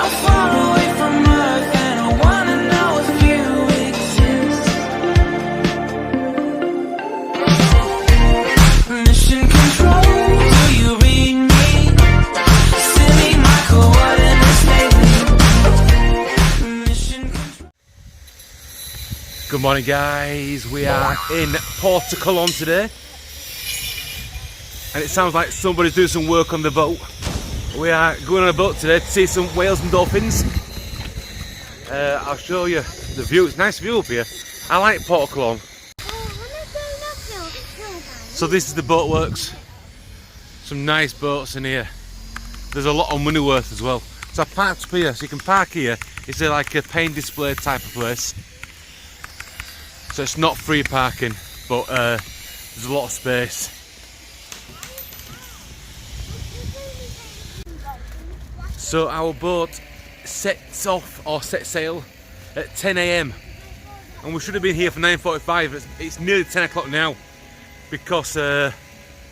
far away from Earth, and I wanna know if you exist. Mission control, do you read me? Send me my coordinates lately. Mission control. Good morning, guys. We are in Portugal today, and it sounds like somebody's doing some work on the boat. We are going on a boat today to see some whales and dolphins. I'll show you the view. It's a nice view up here. I like Portugal. So this is the boat works. Some nice boats in here. There's a lot of money worth as well. So I parked up here, so you can park here. It's like a paint display type of place. So it's not free parking, but there's a lot of space. So our boat sets off or sets sail at 10 AM, and we should have been here for 9:45. It's nearly 10 o'clock now because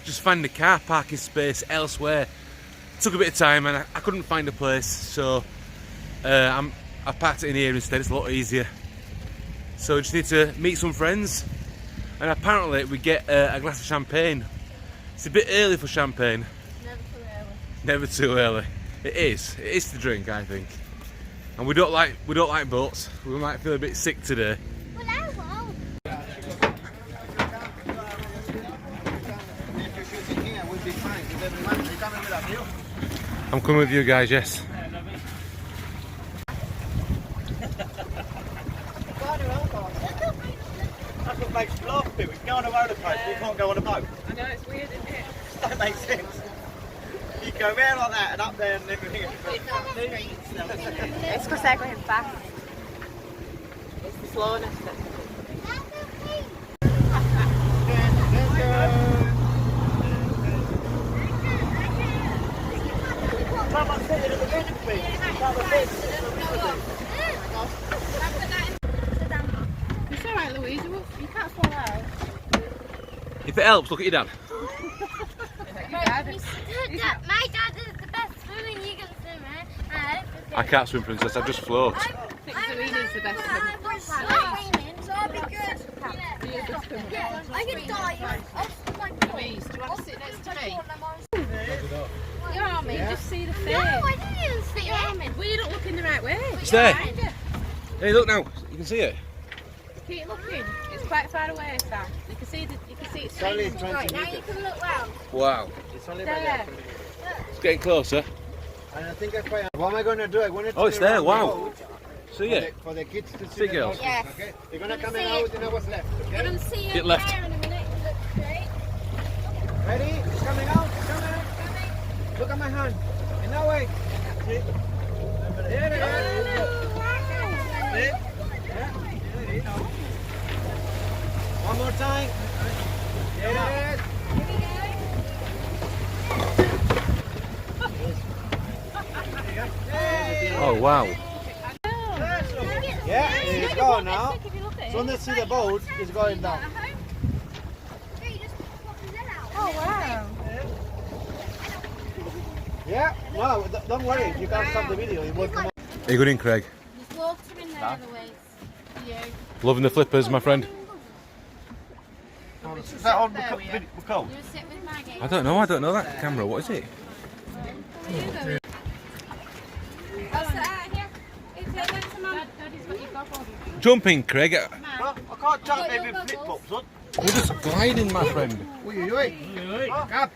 just finding a car parking space elsewhere took a bit of time, and I couldn't find a place, so I parked it in here instead. It's a lot easier. So we just need to meet some friends, and apparently we get a glass of champagne. It's a bit early for champagne. Never too early. Never too early. It is to drink, I think. And we don't like boats. We might feel a bit sick today. Well, I won't. I'm coming with you guys, yes. That's what makes it laugh a bit. We can go on a roller coaster, we can't go on a boat. I know, it's weird, isn't it? That makes sense. You go there like that and up there and everything. It's because they're going fast. It's the slowness that... Come on, sit in the beginning, please. It's alright, Louise, you can't fall out. If it helps, look at your dad. My dad is the best swimmer, you can swim, eh? I can't swim, princess. I just float. I think Serena's the best swimmer. So I'll be good. Yeah, I can dive. Louise, do you want to sit next to me? Your arm in, just see the face. No, I didn't even see your arm in. Well, you don't look in the right way. It's there. Hey, look now. You can see it. Keep looking. It's quite far away, Sam. You can see it. It's only 20 Right, now you meters. can look round. Wow. It's only There. It's getting closer. And I think that's why. What am I going to do? I want to Oh, it's turn there. around Wow. the boat See it? for the kids to see Big the girls. dolphins, Yes. okay? They're going to Can come see out it. and know what's left, I okay? don't see it Get left. there in a minute. Look straight. Ready? It's coming out. It's coming out. Look at my hand. In that way. See? There it is. See? Yeah. There it is. One more time. There it is. Oh, wow. Yeah, it's gone now. As soon as you see the boat, it's going down. Oh wow. Yeah? No, don't worry. You can't stop the video. It won't come on. Are you good in, Craig? There's water in there otherwise. You. Loving the flippers, my friend. Is that on the cold? You sit with Maggie. I don't know that camera. What is it? I'll sit out here. It's like to Mum. Daddy's got your goggles. Jumping, Craig. Well, I can't jump maybe flip flops, son. We're just gliding, my friend. What are you doing? Up.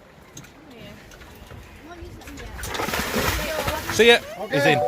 See ya. He's in.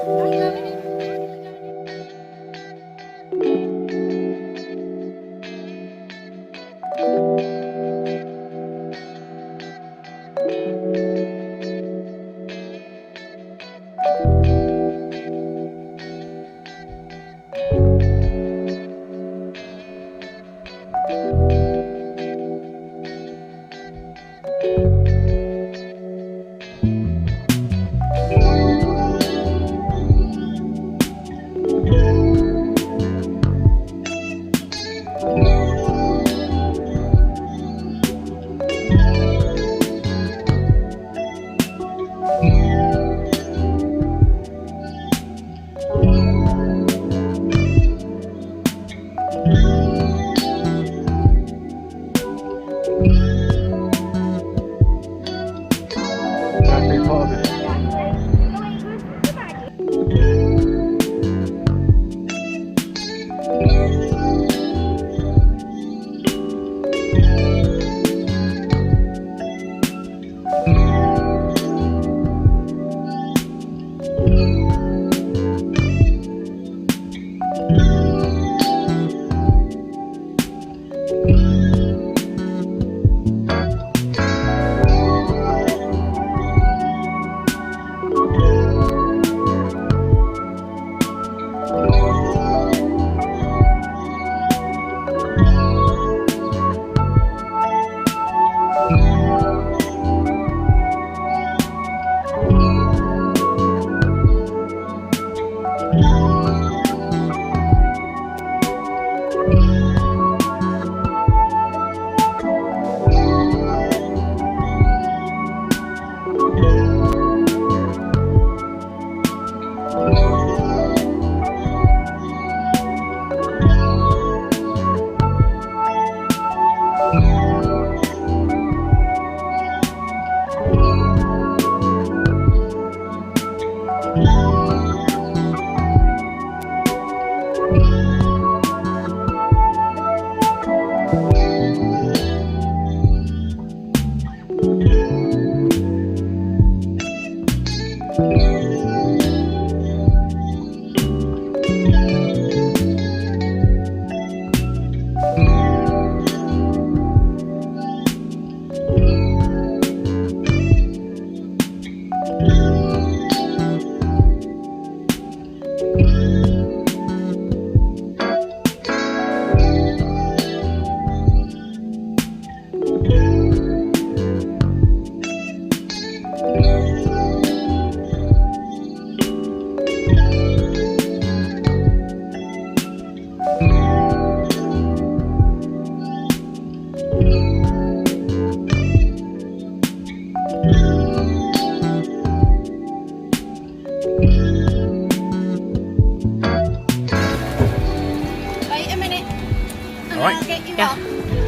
I'll get you off.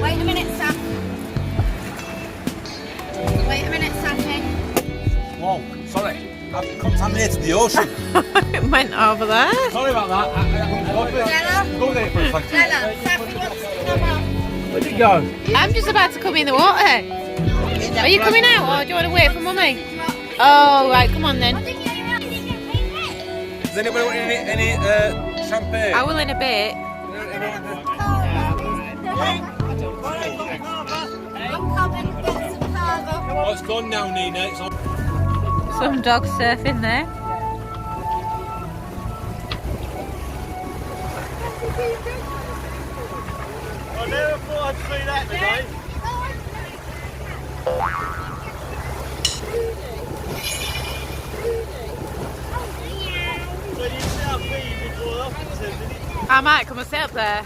Wait a minute, Sam. Wait a minute, Sappy. Whoa, sorry. I've contaminated the ocean. It went over there. Sorry about that. Go there for a second. Stella, Sappy wants to come off. Where'd it go? I'm just about to come in the water. Are you coming out or do you want to wait for Mummy? Oh, right, come on then. Does anybody want any champagne? I will in a bit. Oh, it's gone now, Nina. It's on. Some dogs surfing there. I never thought I'd see that today. So you see how big before? I might come and sit up there.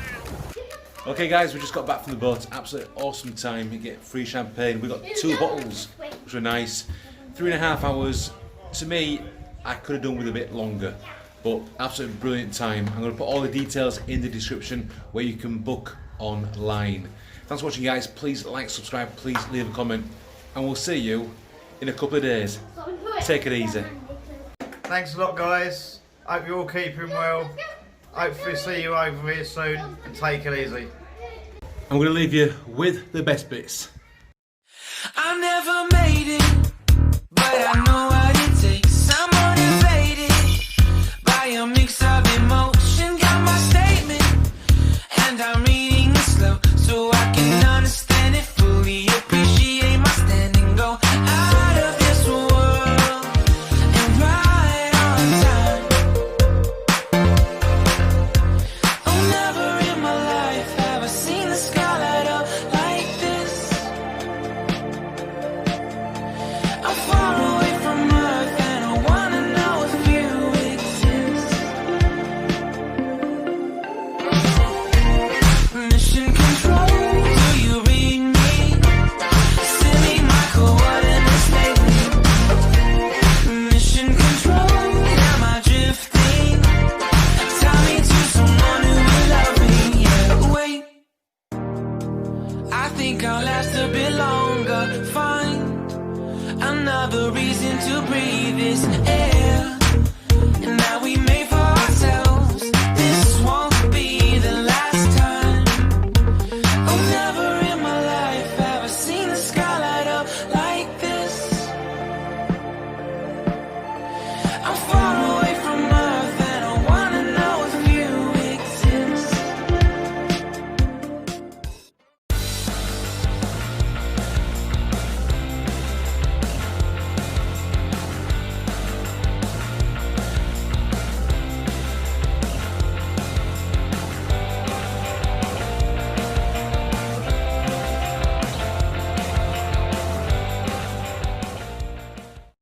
Okay guys, we just got back from the boat. Absolutely awesome time. You get free champagne. We got 2 bottles, which were nice. 3.5 hours. To me, I could have done with a bit longer, but absolutely brilliant time. I'm going to put all the details in the description where you can book online. Thanks for watching guys. Please like, subscribe, please leave a comment, and we'll see you in a couple of days. Take it easy. Thanks a lot, guys. Hope you're all keeping well. Hopefully see you over here soon, and take it easy. I'm going to leave you with the best bits. I never made it, but I know what it takes. I'm motivated by a mix of emotion. Got my statement, and I'm reading it slow so I can understand it fully. Appreciate my standing, go out of this world and right on time. Oh, never in my life have I seen the sky light up like this. I'm far away from Earth and I wanna know if you exist. Mission control, do you read me? Send me my coordinates lately. Mission control, am I drifting? Tie me to someone who will love me. Yeah, wait, I think I'll last a bit longer. Find another reason to breathe this air.